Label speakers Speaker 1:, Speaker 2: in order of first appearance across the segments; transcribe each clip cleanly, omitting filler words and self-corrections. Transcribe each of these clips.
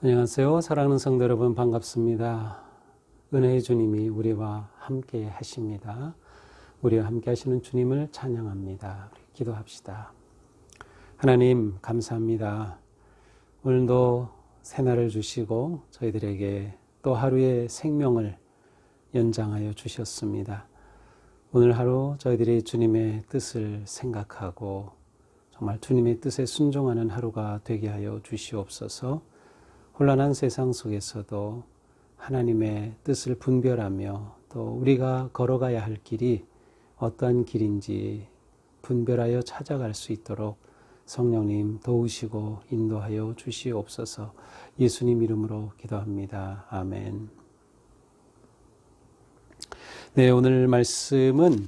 Speaker 1: 안녕하세요. 사랑하는 성도 여러분, 반갑습니다. 은혜의 주님이 우리와 함께 하십니다. 우리와 함께 하시는 주님을 찬양합니다. 우리 기도합시다. 하나님 감사합니다. 오늘도 새날을 주시고 저희들에게 또 하루의 생명을 연장하여 주셨습니다. 오늘 하루 저희들이 주님의 뜻을 생각하고 정말 주님의 뜻에 순종하는 하루가 되게 하여 주시옵소서. 혼란한 세상 속에서도 하나님의 뜻을 분별하며 또 우리가 걸어가야 할 길이 어떠한 길인지 분별하여 찾아갈 수 있도록 성령님 도우시고 인도하여 주시옵소서. 예수님 이름으로 기도합니다. 아멘. 네, 오늘 말씀은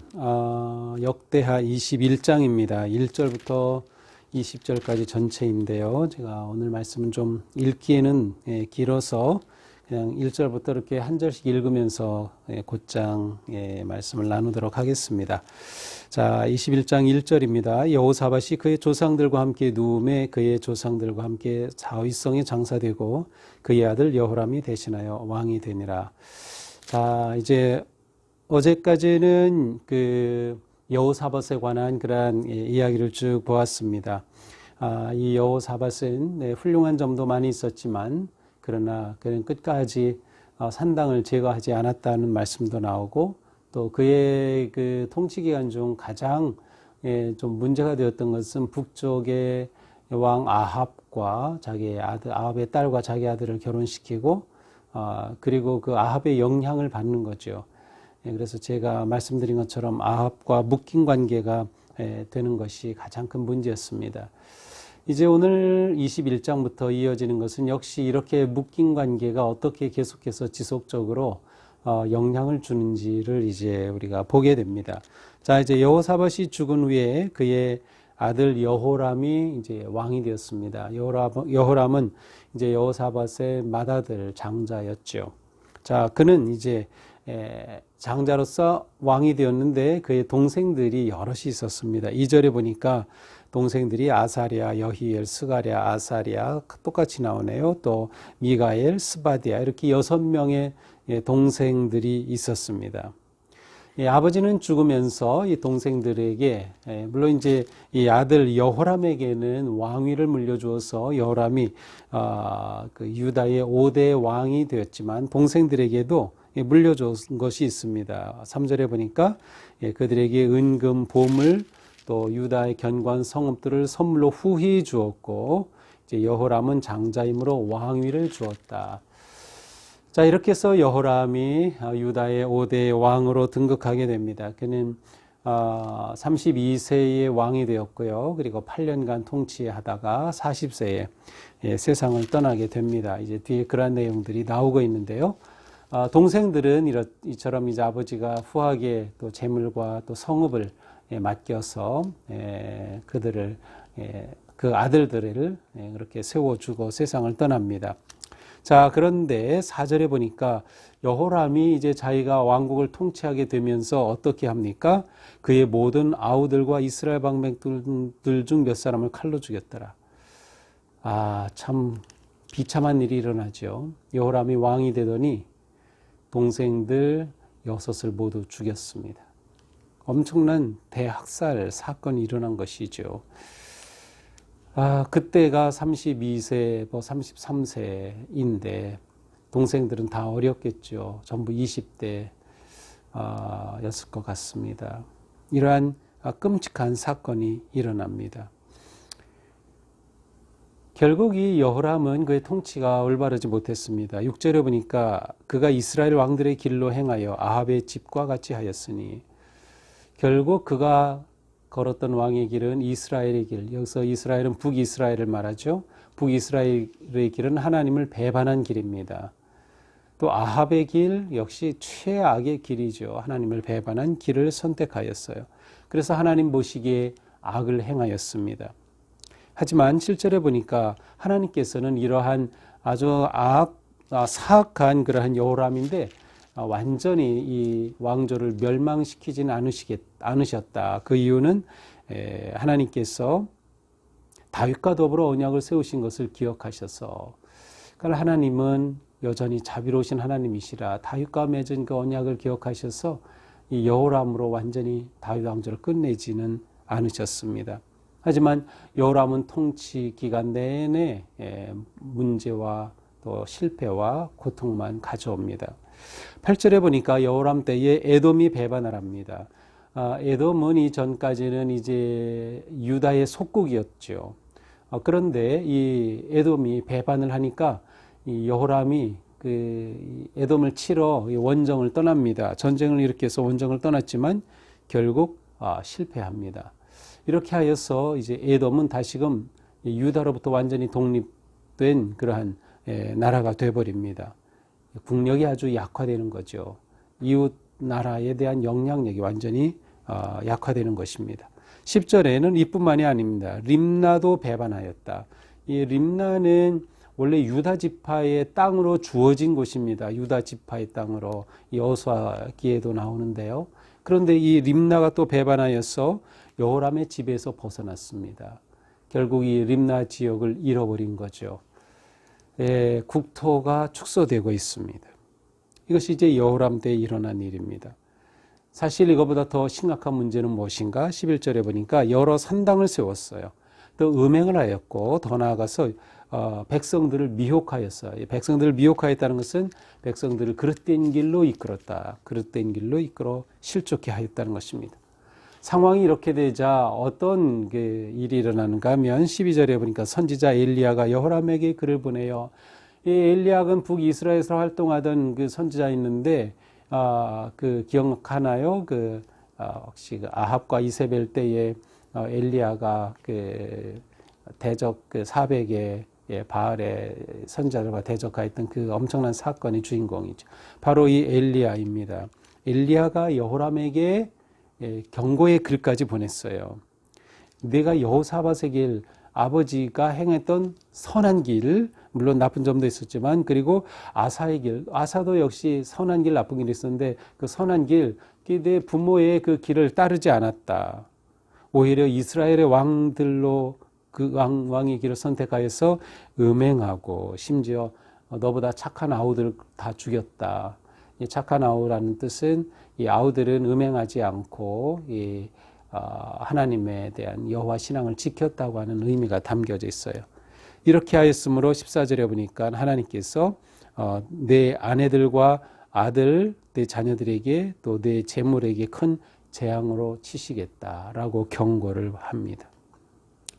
Speaker 1: 역대하 21장입니다. 1절부터 20절까지 전체인데요. 제가 오늘 말씀은 좀 읽기에는 길어서 그냥 1절부터 이렇게 한 절씩 읽으면서 곧장 말씀을 나누도록 하겠습니다. 자, 21장 1절입니다. 여호사밧이 그의 조상들과 함께 누움에 그의 조상들과 함께 자위성에 장사되고 그의 아들 여호람이 대신하여 왕이 되니라. 자, 이제 어제까지는 여호사밧에 관한 그러한 이야기를 쭉 보았습니다. 이 여호사밧은 훌륭한 점도 많이 있었지만 그러나 그는 끝까지 산당을 제거하지 않았다는 말씀도 나오고 또 그의 그 통치 기간 중 가장 좀 문제가 되었던 것은 북쪽의 왕 아합과 자기 아들 아합의 딸과 자기 아들을 결혼시키고 그리고 그 아합의 영향을 받는 거죠. 그래서 제가 말씀드린 것처럼 아합과 묶인 관계가 되는 것이 가장 큰 문제였습니다. 이제 오늘 21장부터 이어지는 것은 역시 이렇게 묶인 관계가 어떻게 계속해서 지속적으로 영향을 주는지를 이제 우리가 보게 됩니다. 자, 이제 여호사밧이 죽은 후에 그의 아들 여호람이 이제 왕이 되었습니다. 여호람은 이제 여호사밧의 맏아들 장자였죠. 자, 그는 이제 장자로서 왕이 되었는데 그의 동생들이 여럿이 있었습니다. 2절에 보니까 동생들이 아사랴, 여히엘, 스가랴, 아사랴 똑같이 나오네요. 또 미가엘, 스바디아 이렇게 6명의 동생들이 있었습니다. 아버지는 죽으면서 이 동생들에게 물론 이제 이 아들 여호람에게는 왕위를 물려주어서 여호람이 그 유다의 5대 왕이 되었지만 동생들에게도 물려준 것이 있습니다. 3절에 보니까 그들에게 은금, 보물, 또 유다의 견고한 성읍들을 선물로 후히 주었고 이제 여호람은 장자이므로 왕위를 주었다. 자, 이렇게 해서 여호람이 유다의 5대 왕으로 등극하게 됩니다. 그는 32세에 왕이 되었고요. 그리고 8년간 통치하다가 40세에 세상을 떠나게 됩니다. 이제 뒤에 그러한 내용들이 나오고 있는데요. 동생들은 이처럼 이제 아버지가 후하게 또 재물과 또 성읍을 맡겨서 그들을 그 아들들을 그렇게 세워주고 세상을 떠납니다. 자, 그런데 4절에 보니까 여호람이 이제 자기가 왕국을 통치하게 되면서 어떻게 합니까? 그의 모든 아우들과 이스라엘 방백들 중 몇 사람을 칼로 죽였더라. 참 비참한 일이 일어나죠. 여호람이 왕이 되더니 동생들 6을 모두 죽였습니다. 엄청난 대학살 사건이 일어난 것이죠. 그때가 32세, 33세인데 동생들은 다 어렸겠죠. 전부 20대 였을 것 같습니다. 이러한 끔찍한 사건이 일어납니다. 결국 이 여호람은 그의 통치가 올바르지 못했습니다. 6절에 보니까 그가 이스라엘 왕들의 길로 행하여 아합의 집과 같이 하였으니 결국 그가 걸었던 왕의 길은 이스라엘의 길. 여기서 이스라엘은 북이스라엘을 말하죠. 북이스라엘의 길은 하나님을 배반한 길입니다. 또 아합의 길 역시 최악의 길이죠. 하나님을 배반한 길을 선택하였어요. 그래서 하나님 보시기에 악을 행하였습니다. 하지만 7절에 보니까 하나님께서는 이러한 아주 사악한 그러한 여호람인데 완전히 이 왕조를 멸망시키지는 않으셨다. 그 이유는 하나님께서 다윗과 더불어 언약을 세우신 것을 기억하셔서 그러니까 하나님은 여전히 자비로우신 하나님이시라 다윗과 맺은 그 언약을 기억하셔서 이 여호람으로 완전히 다윗 왕조를 끝내지는 않으셨습니다. 하지만 여호람은 통치 기간 내내 문제와 또 실패와 고통만 가져옵니다. 8절에 보니까 여호람 때에 에돔이 배반을 합니다. 에돔은 이전까지는 이제 유다의 속국이었죠. 그런데 이 에돔이 배반을 하니까 이 여호람이 그 에돔을 치러 원정을 떠납니다. 전쟁을 일으켜서 원정을 떠났지만 결국 실패합니다. 이렇게 하여서 이제 에돔은 다시금 유다로부터 완전히 독립된 그러한 나라가 되어버립니다. 국력이 아주 약화되는 거죠. 이웃 나라에 대한 영향력이 완전히 약화되는 것입니다. 10절에는 이뿐만이 아닙니다. 림나도 배반하였다. 이 림나는 원래 유다 지파의 땅으로 주어진 곳입니다. 유다 지파의 땅으로 여호수아기에도 나오는데요. 그런데 이 림나가 또 배반하여서 여호람의 집에서 벗어났습니다. 결국 이 림나 지역을 잃어버린 거죠. 국토가 축소되고 있습니다. 이것이 이제 여호람 때 일어난 일입니다. 사실 이거보다 더 심각한 문제는 무엇인가? 11절에 보니까 여러 산당을 세웠어요. 또 음행을 하였고 더 나아가서 백성들을 미혹하였어요. 백성들을 미혹하였다는 것은 백성들을 그릇된 길로 이끌었다. 그릇된 길로 이끌어 실족케 하였다는 것입니다. 상황이 이렇게 되자 어떤 일이 일어나는가 하면 12절에 보니까 선지자 엘리야가 여호람에게 글을 보내요. 이 엘리야는 북이스라엘에서 활동하던 그 선지자 있는데 그 기억하나요? 혹시 아합과 이세벨 때에 엘리야가 그 대적 400의 바알의 선지자들과 대적하였던 그 엄청난 사건의 주인공이죠. 바로 이 엘리야입니다. 엘리야가 여호람에게 경고의 글까지 보냈어요. 내가 여호사밧의 길, 아버지가 행했던 선한 길, 물론 나쁜 점도 있었지만, 그리고 아사의 길, 아사도 역시 선한 길, 나쁜 길이 있었는데 그 선한 길, 내 부모의 그 길을 따르지 않았다. 오히려 이스라엘의 왕들로 그 왕의 길을 선택하여서 음행하고 심지어 너보다 착한 아우들을 다 죽였다. 이 착한 아우라는 뜻은 이 아우들은 음행하지 않고 하나님에 대한 여호와 신앙을 지켰다고 하는 의미가 담겨져 있어요. 이렇게 하였으므로 14절에 보니까 하나님께서 내 아내들과 아들, 내 자녀들에게 또 내 재물에게 큰 재앙으로 치시겠다라고 경고를 합니다.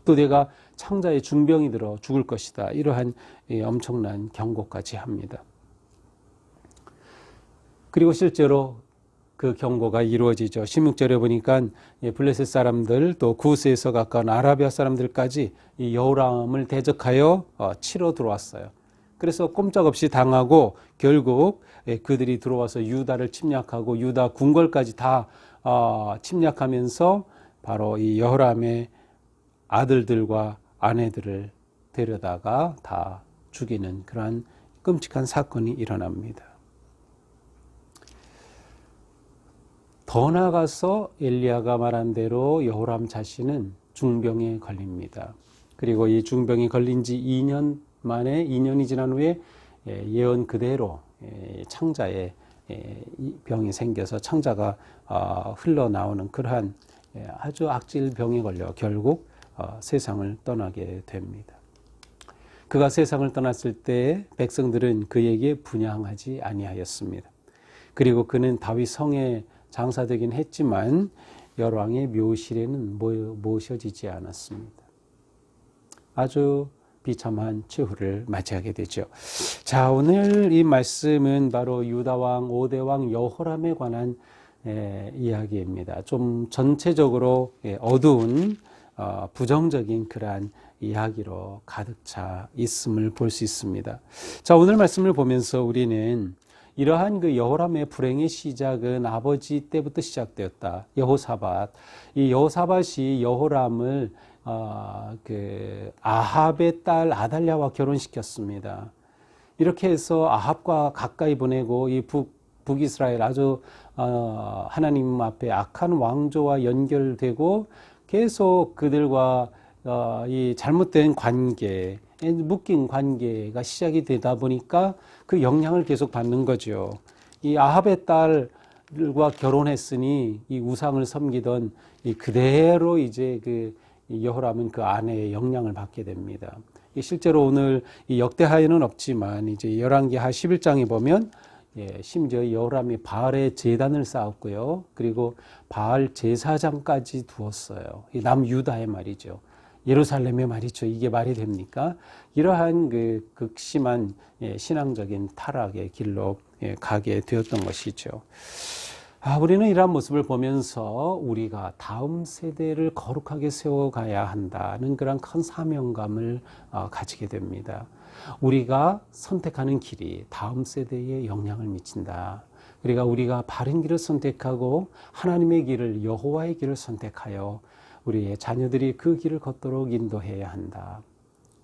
Speaker 1: 또 내가 창자에 중병이 들어 죽을 것이다. 이러한 엄청난 경고까지 합니다. 그리고 실제로 그 경고가 이루어지죠. 16절에 보니까 블레셋 사람들 또 구스에서 가까운 아라비아 사람들까지 이 여호람을 대적하여 치러 들어왔어요. 그래서 꼼짝없이 당하고 결국 그들이 들어와서 유다를 침략하고 유다 궁궐까지 다 침략하면서 바로 이 여호람의 아들들과 아내들을 데려다가 다 죽이는 그러한 끔찍한 사건이 일어납니다. 더 나아가서 엘리야가 말한 대로 여호람 자신은 중병에 걸립니다. 그리고 이 중병이 걸린 지 2년 만에 2년이 지난 후에 예언 그대로 창자에 병이 생겨서 창자가 흘러나오는 그러한 아주 악질 병에 걸려 결국 세상을 떠나게 됩니다. 그가 세상을 떠났을 때 백성들은 그에게 분향하지 아니하였습니다. 그리고 그는 다윗 성에 장사되긴 했지만 열왕의 묘실에는 모셔지지 않았습니다. 아주 비참한 최후를 맞이하게 되죠. 자, 오늘 이 말씀은 바로 유다왕 5대왕 여호람에 관한 이야기입니다. 좀 전체적으로 어두운 부정적인 그러한 이야기로 가득 차 있음을 볼 수 있습니다. 자, 오늘 말씀을 보면서 우리는 이러한 그 여호람의 불행의 시작은 아버지 때부터 시작되었다. 여호사밧. 이 여호사밧이 여호람을 그 아합의 딸 아달랴와 결혼시켰습니다. 이렇게 해서 아합과 가까이 보내고 이 북이스라엘 아주 하나님 앞에 악한 왕조와 연결되고 계속 그들과 이 잘못된 관계, 묶인 관계가 시작이 되다 보니까 그 영향을 계속 받는 거죠. 이 아합의 딸과 결혼했으니 이 우상을 섬기던 이 그대로 이제 그 여호람은 그 아내의 영향을 받게 됩니다. 실제로 오늘 이 역대하에는 없지만 이제 열왕기하 11장에 보면 심지어 여호람이 바알의 제단을 쌓았고요. 그리고 바알 제사장까지 두었어요. 이 남유다의 말이죠. 예루살렘의 말이죠. 이게 말이 됩니까? 이러한 그 극심한 신앙적인 타락의 길로 가게 되었던 것이죠. 우리는 이러한 모습을 보면서 우리가 다음 세대를 거룩하게 세워가야 한다는 그런 큰 사명감을 가지게 됩니다. 우리가 선택하는 길이 다음 세대에 영향을 미친다. 그러니까 우리가 바른 길을 선택하고 하나님의 길을, 여호와의 길을 선택하여 우리의 자녀들이 그 길을 걷도록 인도해야 한다.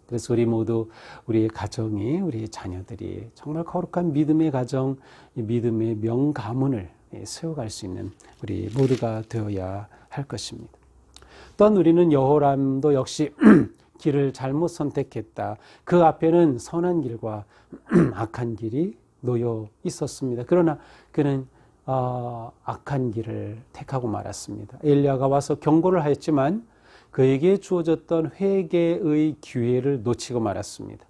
Speaker 1: 그래서 우리 모두 우리의 가정이, 우리의 자녀들이 정말 거룩한 믿음의 가정, 믿음의 명가문을 세워갈 수 있는 우리 모두가 되어야 할 것입니다. 또한 우리는 여호람도 역시 길을 잘못 선택했다. 그 앞에는 선한 길과 악한 길이 놓여 있었습니다. 그러나 그는 악한 길을 택하고 말았습니다. 엘리야가 와서 경고를 하였지만 그에게 주어졌던 회개의 기회를 놓치고 말았습니다.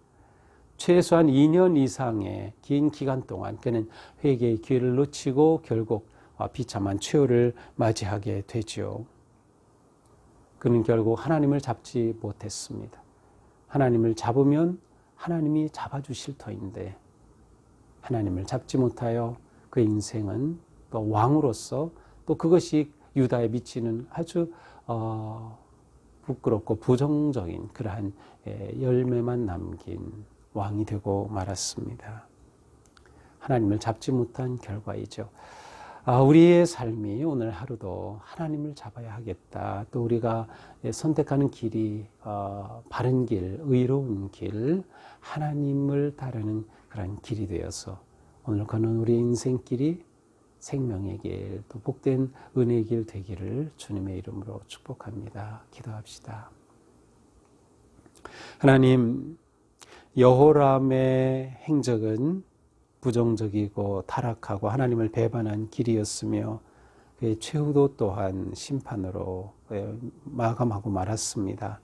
Speaker 1: 최소한 2년 이상의 긴 기간 동안 그는 회개의 기회를 놓치고 결국 비참한 최후를 맞이하게 되죠. 그는 결국 하나님을 잡지 못했습니다. 하나님을 잡으면 하나님이 잡아주실 터인데 하나님을 잡지 못하여 그 인생은 또 왕으로서 또 그것이 유다에 미치는 아주 부끄럽고 부정적인 그러한 열매만 남긴 왕이 되고 말았습니다. 하나님을 잡지 못한 결과이죠. 우리의 삶이 오늘 하루도 하나님을 잡아야 하겠다. 또 우리가 선택하는 길이 바른 길, 의로운 길, 하나님을 따르는 그런 길이 되어서 오늘 걷는 우리 인생길이 생명의 길, 또 복된 은혜의 길 되기를 주님의 이름으로 축복합니다. 기도합시다. 하나님, 여호람의 행적은 부정적이고 타락하고 하나님을 배반한 길이었으며 그의 최후도 또한 심판으로 마감하고 말았습니다.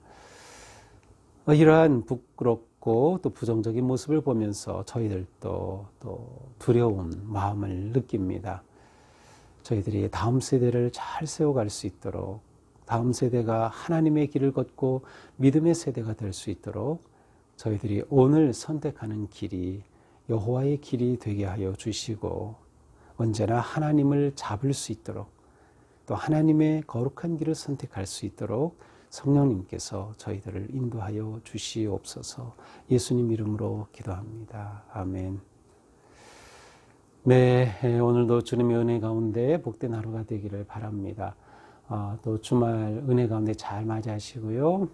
Speaker 1: 이러한 부끄럽고 또 부정적인 모습을 보면서 저희들도 또 두려운 마음을 느낍니다. 저희들이 다음 세대를 잘 세워갈 수 있도록, 다음 세대가 하나님의 길을 걷고 믿음의 세대가 될 수 있도록 저희들이 오늘 선택하는 길이 여호와의 길이 되게 하여 주시고 언제나 하나님을 잡을 수 있도록 또 하나님의 거룩한 길을 선택할 수 있도록 성령님께서 저희들을 인도하여 주시옵소서. 예수님 이름으로 기도합니다. 아멘. 네, 오늘도 주님의 은혜 가운데 복된 하루가 되기를 바랍니다. 또 주말 은혜 가운데 잘 맞이하시고요.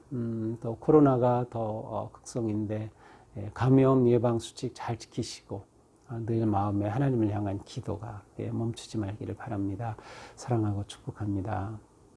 Speaker 1: 또 코로나가 더 극성인데 감염 예방 수칙 잘 지키시고 늘 마음에 하나님을 향한 기도가 멈추지 말기를 바랍니다. 사랑하고 축복합니다.